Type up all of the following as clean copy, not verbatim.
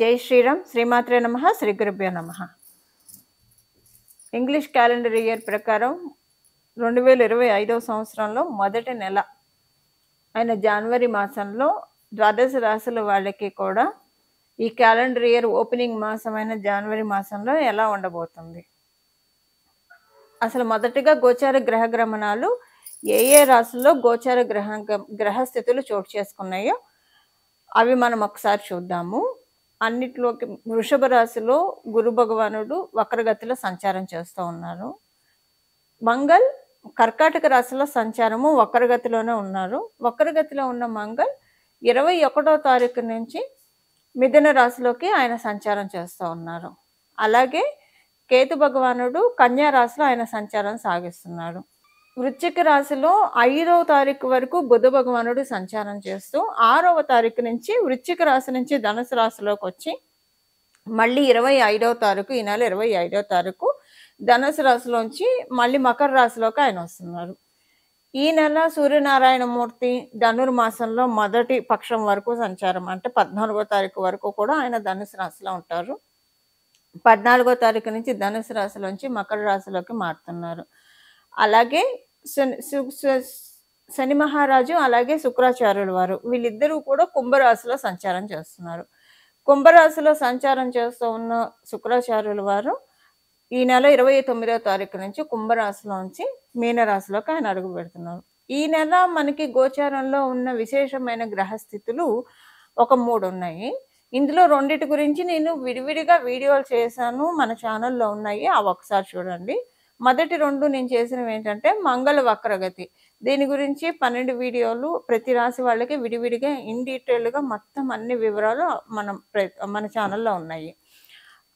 జై శ్రీరామ్. శ్రీమాత్రే నమః. శ్రీ గురుభ్యో నమః. ఇంగ్లీష్ క్యాలెండర్ ఇయర్ ప్రకారం 2025 సంవత్సరంలో మొదటి నెల అయిన జనవరి మాసంలో ద్వాదశ రాశుల వాళ్ళకి కూడా ఈ క్యాలెండర్ ఇయర్ ఓపెనింగ్ మాసమైన జనవరి మాసంలో ఎలా ఉండబోతుంది, అసలు మొదటిగా గోచార గ్రహ గమనాలు ఏ ఏ రాశుల్లో గోచార గ్రహస్థితులు చోటు చేసుకున్నాయో అవి మనం ఒకసారి చూద్దాము. అన్నిట్లోకి వృషభ రాశిలో గురు భగవానుడు వక్రగతిలో సంచారం చేస్తూ ఉన్నారు. మంగళ్ కర్కాటక రాశిలో సంచారము వక్రగతిలోనే ఉన్నారు. వక్రగతిలో ఉన్న మంగళ్ 21వ తారీఖు నుంచి మిథున రాశిలోకి ఆయన సంచారం చేస్తూ ఉన్నారు. అలాగే కేతు భగవానుడు కన్యా రాశిలో ఆయన సంచారం సాగిస్తున్నారు. వృశ్చిక రాశిలో 5వ తారీఖు వరకు బుధ భగవానుడు సంచారం చేస్తూ 6వ తారీఖు నుంచి వృశ్చిక రాశి నుంచి ధనుసు రాశిలోకి వచ్చి మళ్ళీ 25వ తారీఖు, ఈ నెల 25వ తారీఖు ధనుసు రాశిలోంచి మళ్ళీ మకర రాశిలోకి ఆయన వస్తున్నారు. ఈ నెల సూర్యనారాయణమూర్తి ధనుర్మాసంలో మొదటి పక్షం వరకు సంచారం, అంటే 14వ తారీఖు వరకు కూడా ఆయన ధనుసు రాశిలో ఉంటారు. 14వ తారీఖు నుంచి ధనుసు రాశిలోంచి మకర రాశిలోకి మారుతున్నారు. అలాగే శని మహారాజు అలాగే శుక్రాచార్యుల వారు వీళ్ళిద్దరూ కూడా కుంభరాశిలో సంచారం చేస్తున్నారు. కుంభరాశిలో సంచారం చేస్తూ ఉన్న శుక్రాచార్యుల వారు ఈ నెల 29వ తారీఖు నుంచి కుంభరాశిలోంచి మీనరాశిలోకి ఆయన అడుగు పెడుతున్నారు. ఈ నెల మనకి గోచారంలో ఉన్న విశేషమైన గ్రహస్థితులు ఒక 3 ఉన్నాయి. ఇందులో రెండిటి గురించి నేను విడివిడిగా వీడియోలు చేశాను, మన ఛానల్లో ఉన్నాయి, అవి ఒకసారి చూడండి. మొదటి 2 నేను చేసినవి ఏంటంటే మంగళ వక్రగతి, దీని గురించి 12 వీడియోలు ప్రతి రాశి వాళ్ళకి విడివిడిగా ఇన్ డీటెయిల్గా మొత్తం అన్ని వివరాలు మన ఛానల్లో ఉన్నాయి.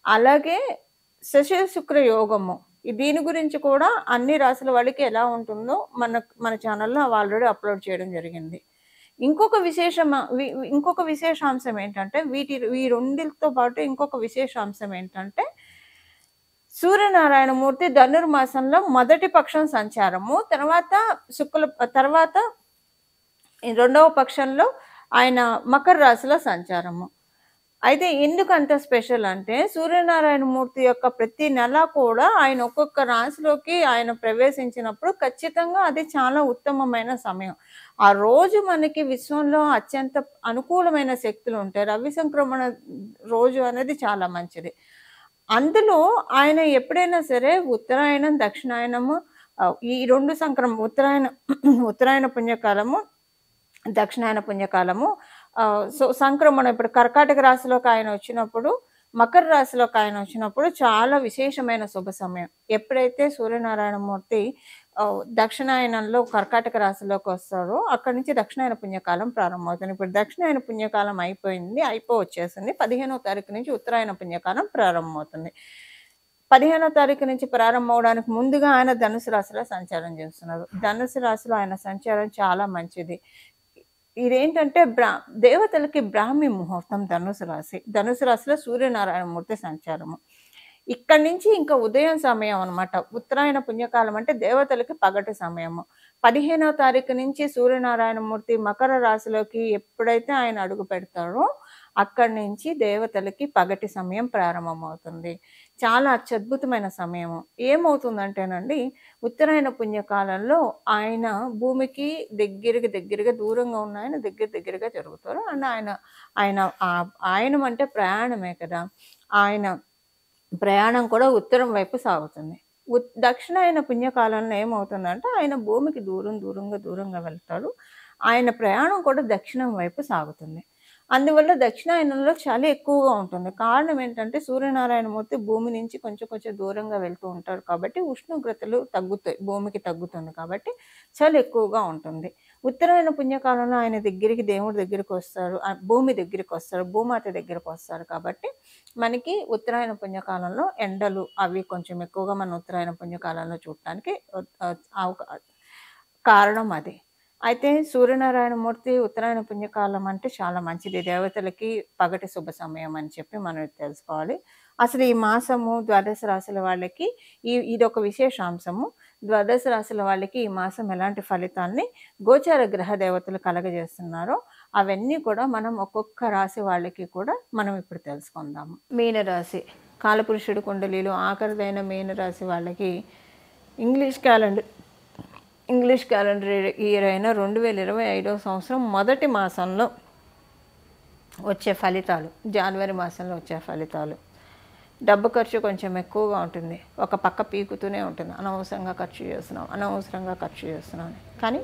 అలాగే శశి శుక్ర యోగము, దీని గురించి కూడా అన్ని రాశుల వాళ్ళకి ఎలా ఉంటుందో మన ఛానల్లో ఆల్రెడీ అప్లోడ్ చేయడం జరిగింది. ఇంకొక విశేషాంశం ఏంటంటే ఈ రెండితో పాటు ఇంకొక విశేషాంశం ఏంటంటే సూర్యనారాయణమూర్తి ధనుర్మాసంలో మొదటి పక్షం సంచారము, తర్వాత 2వ పక్షంలో ఆయన మకర రాశిలో సంచారము. అయితే ఎందుకు అంత స్పెషల్ అంటే సూర్యనారాయణమూర్తి యొక్క ప్రతి నెల కూడా ఆయన ఒక్కొక్క రాశిలోకి ఆయన ప్రవేశించినప్పుడు ఖచ్చితంగా అది చాలా ఉత్తమమైన సమయం. ఆ రోజు మనకి విశ్వంలో అత్యంత అనుకూలమైన శక్తులు ఉంటాయి. రవి సంక్రమణ రోజు అనేది చాలా మంచిది. అందులో ఆయన ఎప్పుడైనా సరే ఉత్తరాయణం దక్షిణాయనము ఈ 2 ఉత్తరాయణ పుణ్యకాలము దక్షిణాయన పుణ్యకాలము సంక్రమణం ఇప్పుడు కర్కాటక రాశిలోకి ఆయన వచ్చినప్పుడు మకర రాశిలోకి ఆయన వచ్చినప్పుడు చాలా విశేషమైన శుభ సమయం. ఎప్పుడైతే సూర్యనారాయణమూర్తి దక్షిణాయనంలో కర్కాటక రాశిలోకి వస్తారో అక్కడి నుంచి దక్షిణాయన పుణ్యకాలం ప్రారంభమవుతుంది. ఇప్పుడు దక్షిణాయన పుణ్యకాలం వచ్చేసింది. 15వ తారీఖు నుంచి ఉత్తరాయణ పుణ్యకాలం ప్రారంభమవుతుంది. 15వ తారీఖు నుంచి ప్రారంభం అవడానికి ముందుగా ఆయన ధనుసు రాశిలో సంచారం చేస్తున్నారు. ధనుసు రాశిలో ఆయన సంచారం చాలా మంచిది. ఇదేంటంటే దేవతలకి బ్రాహ్మీ ముహూర్తం ధనుసు రాశిలో సూర్యనారాయణమూర్తి సంచారము. ఇక్కడి నుంచి ఇంకా ఉదయం సమయం అనమాట. ఉత్తరాయణ పుణ్యకాలం అంటే దేవతలకి పగటి సమయము. 15వ తారీఖు నుంచి సూర్యనారాయణమూర్తి మకర రాశిలోకి ఎప్పుడైతే ఆయన అడుగు పెడతారో అక్కడి నుంచి దేవతలకి పగటి సమయం ప్రారంభమవుతుంది. చాలా అత్యద్భుతమైన సమయము. ఏమవుతుందంటేనండి ఉత్తరాయణ పుణ్యకాలంలో ఆయన భూమికి దగ్గరగా దూరంగా ఉన్న ఆయన దగ్గరగా జరుగుతారు. అండ్ ఆయన అంటే ప్రయాణమే కదా, ఆయన ప్రయాణం కూడా ఉత్తరం వైపు సాగుతుంది. దక్షిణాయన పుణ్యకాలంలో ఏమవుతుందంటే ఆయన భూమికి దూరంగా వెళ్తారు. ఆయన ప్రయాణం కూడా దక్షిణం వైపు సాగుతుంది. అందువల్ల దక్షిణాయనంలో చాలా ఎక్కువగా ఉంటుంది. కారణం ఏంటంటే సూర్యనారాయణమూర్తి భూమి నుంచి కొంచెం దూరంగా వెళ్తూ ఉంటారు కాబట్టి ఉష్ణోగ్రతలు తగ్గుతాయి, భూమికి తగ్గుతుంది కాబట్టి చాలా ఎక్కువగా ఉంటుంది. ఉత్తరాయణ పుణ్యకాలంలో ఆయన దేవుడి దగ్గరికి వస్తారు, భూమి దగ్గరికి వస్తారు, భూమాత దగ్గరికి వస్తారు కాబట్టి మనకి ఉత్తరాయణ పుణ్యకాలంలో ఎండలు అవి కొంచెం ఎక్కువగా మన ఉత్తరాయణ పుణ్యకాలంలో చూడటానికి కారణం అది. అయితే సూర్యనారాయణమూర్తి ఉత్తరాయణ పుణ్యకాలం అంటే చాలా మంచిది, దేవతలకి పగటి శుభ సమయం అని చెప్పి మనం తెలుసుకోవాలి. అసలు ఈ మాసము ద్వాదశ రాశుల వాళ్ళకి ఇదొక విశేషాంశము. ద్వాదశ రాశుల వాళ్ళకి ఈ మాసం ఎలాంటి ఫలితాన్ని గోచార గ్రహ దేవతలు కలగజేస్తున్నారో అవన్నీ కూడా మనం ఒక్కొక్క రాశి వాళ్ళకి కూడా మనం ఇప్పుడు తెలుసుకుందాము. మీనరాశి కాలపురుషుడు కుండలిలో ఆఖరిదైన మీనరాశి వాళ్ళకి ఇంగ్లీష్ క్యాలెండర్ ఇయర్ అయిన 2025 సంవత్సరం మొదటి మాసంలో వచ్చే ఫలితాలు, జనవరి మాసంలో వచ్చే ఫలితాలు. డబ్బు ఖర్చు కొంచెం ఎక్కువగా ఉంటుంది, ఒక పక్క పీకుతూనే ఉంటుంది, అనవసరంగా ఖర్చు చేస్తున్నాం కానీ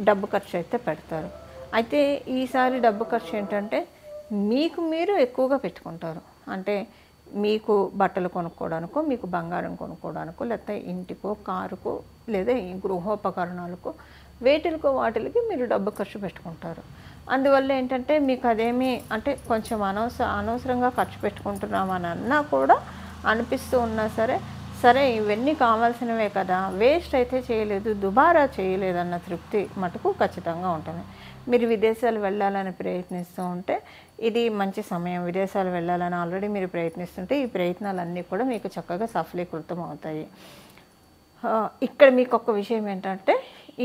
డబ్బు ఖర్చు అయితే పెడతారు. అయితే ఈసారి డబ్బు ఖర్చు ఏంటంటే మీకు మీరు ఎక్కువగా పెట్టుకుంటారు. అంటే మీకు బట్టలు కొనుక్కోవడానికో, మీకు బంగారం కొనుక్కోవడానికో, లేకపోతే ఇంటికో, కారుకో, లేదా ఈ గృహోపకరణాలకో, వాటికి మీరు డబ్బు ఖర్చు పెట్టుకుంటారు. అందువల్ల ఏంటంటే మీకు అదేమీ అంటే కొంచెం అనవసరంగా ఖర్చు పెట్టుకుంటున్నామని అన్నా కూడా అనిపిస్తూ ఉన్నా సరే ఇవన్నీ కావాల్సినవే కదా, వేస్ట్ అయితే చేయలేదు, దుబారా చేయలేదన్న తృప్తి మటుకు ఖచ్చితంగా ఉంటుంది. మీరు విదేశాలు వెళ్ళాలని ప్రయత్నిస్తూ ఉంటే ఇది మంచి సమయం. విదేశాలు వెళ్ళాలని ఆల్రెడీ మీరు ప్రయత్నిస్తుంటే ఈ ప్రయత్నాలన్నీ కూడా మీకు చక్కగా సఫలీకృతం అవుతాయి. ఇక్కడ మీకు ఒక విషయం ఏంటంటే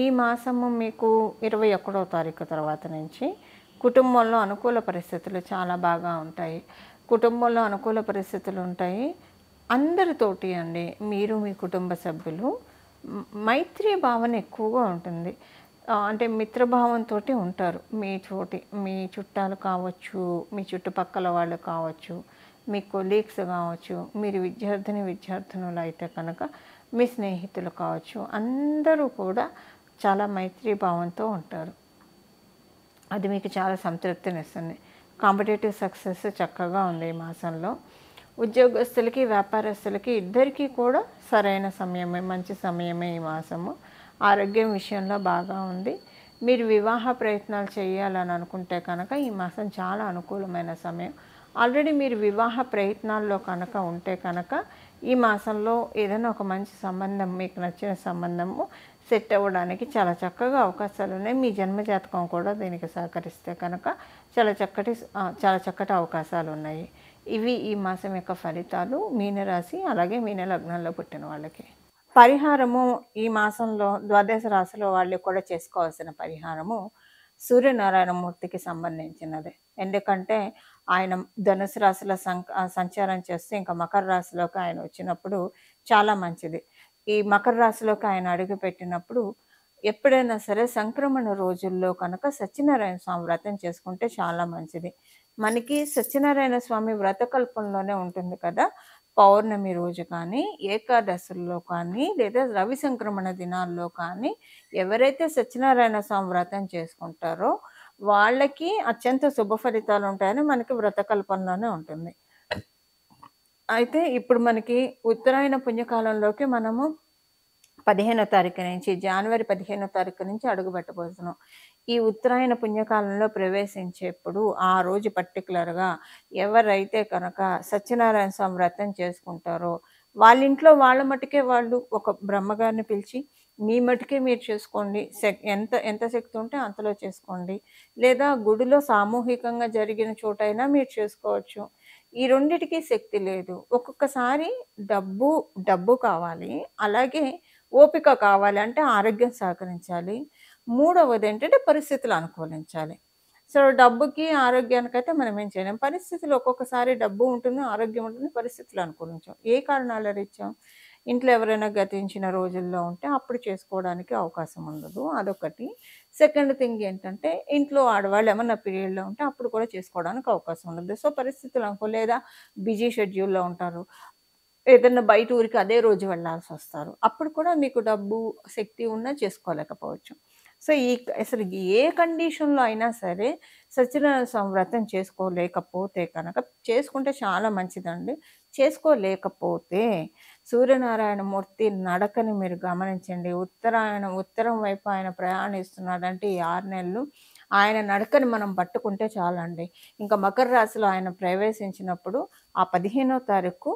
ఈ మాసము మీకు 21వ తారీఖు తర్వాత నుంచి కుటుంబంలో అనుకూల పరిస్థితులు చాలా బాగా ఉంటాయి. కుటుంబంలో అనుకూల పరిస్థితులు ఉంటాయి. అందరితోటి అండి, మీరు మీ కుటుంబ సభ్యులు మైత్రీ భావన ఎక్కువగా ఉంటుంది. అంటే మిత్రభావంతో ఉంటారు. మీ చుట్టాలు కావచ్చు, మీ చుట్టుపక్కల వాళ్ళు కావచ్చు, మీ కొలీగ్స్ కావచ్చు, మీరు విద్యార్థినులు అయితే కనుక మీ స్నేహితులు కావచ్చు, అందరూ కూడా చాలా మైత్రీ భావంతో ఉంటారు. అది మీకు చాలా సంతృప్తినిస్తుంది. కాంపిటేటివ్ సక్సెస్ చక్కగా ఉంది ఈ మాసంలో. ఉద్యోగస్తులకి, వ్యాపారస్తులకి ఇద్దరికీ కూడా సరైన సమయమే, మంచి సమయమే ఈ మాసము. ఆరోగ్యం విషయంలో బాగా ఉంది. మీరు వివాహ ప్రయత్నాలు చేయాలని అనుకుంటే కనుక ఈ మాసం చాలా అనుకూలమైన సమయం. ఆల్రెడీ మీరు వివాహ ప్రయత్నాల్లో కనుక ఉంటే కనుక ఈ మాసంలో ఏదైనా ఒక మంచి సంబంధం, మీకు నచ్చిన సంబంధము సెట్ అవ్వడానికి చాలా చక్కగా అవకాశాలు ఉన్నాయి. మీ జన్మజాతకం కూడా దీనికి సహకరిస్తే కనుక చాలా చక్కటి అవకాశాలు ఉన్నాయి. ఇవి ఈ మాసం యొక్క ఫలితాలు మీనరాశి, అలాగే మీన లగ్నంలో పుట్టిన వాళ్ళకి. పరిహారము ఈ మాసంలో ద్వాదశ రాశిలో వాళ్ళు కూడా చేసుకోవాల్సిన పరిహారము సూర్యనారాయణ మూర్తికి సంబంధించినది. ఎందుకంటే ఆయన ధనుసు రాశిలో సంచారం చేస్తూ ఇంకా మకర రాశిలోకి ఆయన వచ్చినప్పుడు చాలా మంచిది. ఈ మకర రాశిలోకి ఆయన అడుగుపెట్టినప్పుడు ఎప్పుడైనా సరే సంక్రమణ రోజుల్లో కనుక సత్యనారాయణ స్వామి వ్రతం చేసుకుంటే చాలా మంచిది. మనకి సత్యనారాయణ స్వామి వ్రతకల్పంలోనే ఉంటుంది కదా. పౌర్ణమి రోజు కానీ, ఏకాదశుల్లో కానీ, లేదా రవి సంక్రమణ దినాల్లో కానీ ఎవరైతే సత్యనారాయణ స్వామి వ్రతం చేసుకుంటారో వాళ్ళకి అత్యంత శుభ ఫలితాలు ఉంటాయని మనకి వ్రతకల్పంలోనే ఉంటుంది. అయితే ఇప్పుడు మనకి ఉత్తరాయణ పుణ్యకాలంలోకి మనము 15వ తారీఖు నుంచి, జనవరి 15వ తారీఖు నుంచి అడుగు పెట్టబోతున్నాం. ఈ ఉత్తరాయణ పుణ్యకాలంలో ప్రవేశించేప్పుడు ఆ రోజు పర్టికులర్గా ఎవరైతే కనుక సత్యనారాయణ స్వామి వ్రతం చేసుకుంటారో వాళ్ళ ఇంట్లో వాళ్ళ మటుకే వాళ్ళు ఒక బ్రహ్మగారిని పిలిచి మీ మటుకే మీరు చేసుకోండి. ఎంత శక్తి ఉంటే అంతలో చేసుకోండి. లేదా గుడిలో సామూహికంగా జరిగిన చోటైనా మీరు చేసుకోవచ్చు. ఈ రెండిటికి శక్తి లేదు. ఒక్కొక్కసారి డబ్బు కావాలి, అలాగే ఓపిక కావాలి, అంటే ఆరోగ్యం సహకరించాలి. మూడవది ఏంటంటే పరిస్థితులు అనుకూలించాలి. సో డబ్బుకి ఆరోగ్యానికైతే మనం ఏం చేయలేం. పరిస్థితులు ఒక్కొక్కసారి డబ్బు ఉంటుంది, ఆరోగ్యం ఉంటుంది, పరిస్థితులు అనుకూలించాం. ఏ కారణాల రీత్యా ఇంట్లో ఎవరైనా గతించిన రోజుల్లో ఉంటే అప్పుడు చేసుకోవడానికి అవకాశం ఉండదు, అదొకటి. సెకండ్ థింగ్ ఏంటంటే ఇంట్లో ఆడవాళ్ళు ఏమన్నా పీరియడ్లో ఉంటే అప్పుడు కూడా చేసుకోవడానికి అవకాశం ఉండదు. సో పరిస్థితులు అనుకో, లేదా బిజీ షెడ్యూల్లో ఉంటారు, ఏదన్నా బయట ఊరికి అదే రోజు వెళ్ళాల్సి వస్తారు, అప్పుడు కూడా మీకు డబ్బు శక్తి ఉన్నా చేసుకోలేకపోవచ్చు. సో అసలు ఏ కండిషన్లో అయినా సరే సత్యనారాయణ స్వామి వ్రతం చేసుకోలేకపోతే కనుక, చేసుకుంటే చాలా మంచిదండి. చేసుకోలేకపోతే సూర్యనారాయణ మూర్తి నడకని మీరు గమనించండి. ఉత్తరం వైపు ఆయన ప్రయాణిస్తున్నాడంటే ఈ 6 నెలలు ఆయన నడకని మనం పట్టుకుంటే చాలండి. ఇంకా మకర రాశిలో ఆయన ప్రవేశించినప్పుడు ఆ 15వ తారీఖు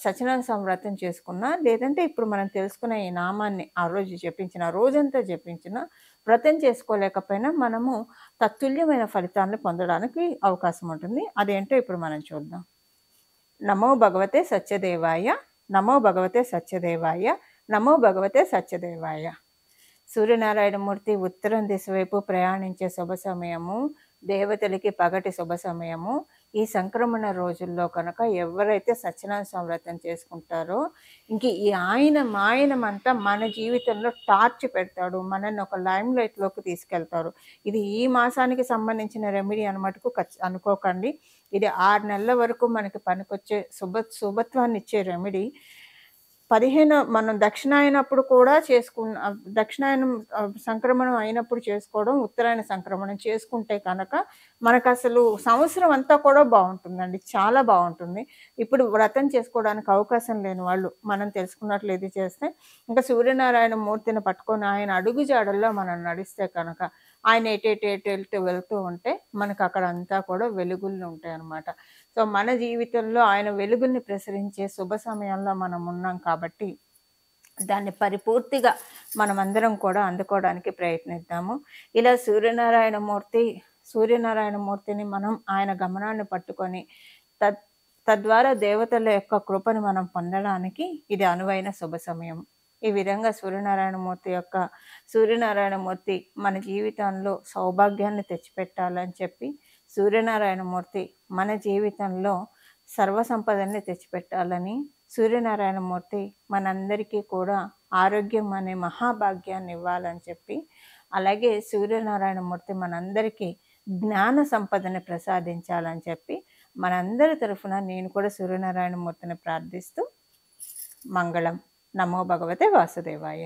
సత్యనారాయణ స్వామి వ్రతం చేసుకున్నా, లేదంటే ఇప్పుడు మనం తెలుసుకున్న ఈ నామాన్ని ఆ రోజు జపించిన, రోజంతా జపించిన, వ్రతం చేసుకోలేకపోయినా మనము తత్తుల్యమైన ఫలితాలను పొందడానికి అవకాశం ఉంటుంది. అదేంటో ఇప్పుడు మనం చూద్దాం. నమో భగవతే సత్యదేవాయ, నమో భగవతే సత్యదేవాయ, నమో భగవతే సత్యదేవాయ. సూర్యనారాయణమూర్తి ఉత్తరం దిశ వైపు ప్రయాణించే శుభ సమయము దేవతలకి పగటి శుభ సమయము. ఈ సంక్రమణ రోజుల్లో కనుక ఎవరైతే సత్యనారాయణ స్వామి వ్రతం చేసుకుంటారో ఇంక ఈ మాయనమంతా మన జీవితంలో టార్చ్ పెడతాడు. మనల్ని ఒక లైమ్ లైట్‌లోకి తీసుకెళ్తారు. ఇది ఈ మాసానికి సంబంధించిన రెమెడీ అని మటుకు అనుకోకండి. ఇది 6 నెలల వరకు మనకి పనికొచ్చే శుభత్వాన్నిచ్చే రెమెడీ. 15 మనం దక్షిణాయనప్పుడు కూడా దక్షిణాయనం సంక్రమణం అయినప్పుడు చేసుకోవడం, ఉత్తరాయణ సంక్రమణం చేసుకుంటే కనుక మనకసలు సంవత్సరం అంతా కూడా బావుంటుందండి. చాలా బావుంటుంది. ఇప్పుడు వ్రతం చేసుకోవడానికి అవకాశం లేని వాళ్ళు మనం తెలుసుకున్నట్లు ఇది చేస్తే, ఇంకా సూర్యనారాయణ మూర్తిని పట్టుకొని ఆయన అడుగుజాడల్లో మనం నడిస్తే కనుక ఆయన ఎటెటు వెళ్తూ ఉంటే మనకక్కడ అంతా కూడా వెలుగులు ఉంటాయన్నమాట. సో, మన జీవితంలో ఆయన వెలుగుల్ని ప్రసరించే శుభ సమయంలో మనం ఉన్నాం కాబట్టి, దాన్ని పరిపూర్తిగా మనమందరం కూడా అందుకోవడానికి ప్రయత్నిద్దాము. ఇలా సూర్యనారాయణ మూర్తిని మనం ఆయన గమనాన్ని పట్టుకొని తద్వారా దేవతల యొక్క కృపను మనం పొందడానికి ఇది అనువైన శుభ సమయం. ఈ విధంగా సూర్యనారాయణ మూర్తి మన జీవితంలో సౌభాగ్యాన్ని తెచ్చిపెట్టాలని చెప్పి, సూర్యనారాయణ మూర్తి మన జీవితంలో సర్వసంపదల్ని తెచ్చిపెట్టాలని, సూర్యనారాయణ మూర్తి మనందరికీ కూడా ఆరోగ్యం అనే మహాభాగ్యాన్ని ఇవ్వాలని చెప్పి, అలాగే సూర్యనారాయణ మూర్తి మనందరికీ జ్ఞాన సంపదని ప్రసాదించాలని చెప్పి, మనందరి తరఫున నేను కూడా సూర్యనారాయణ మూర్తిని ప్రార్థిస్తూ మంగళం. నమో భగవతే వాసుదేవాయ.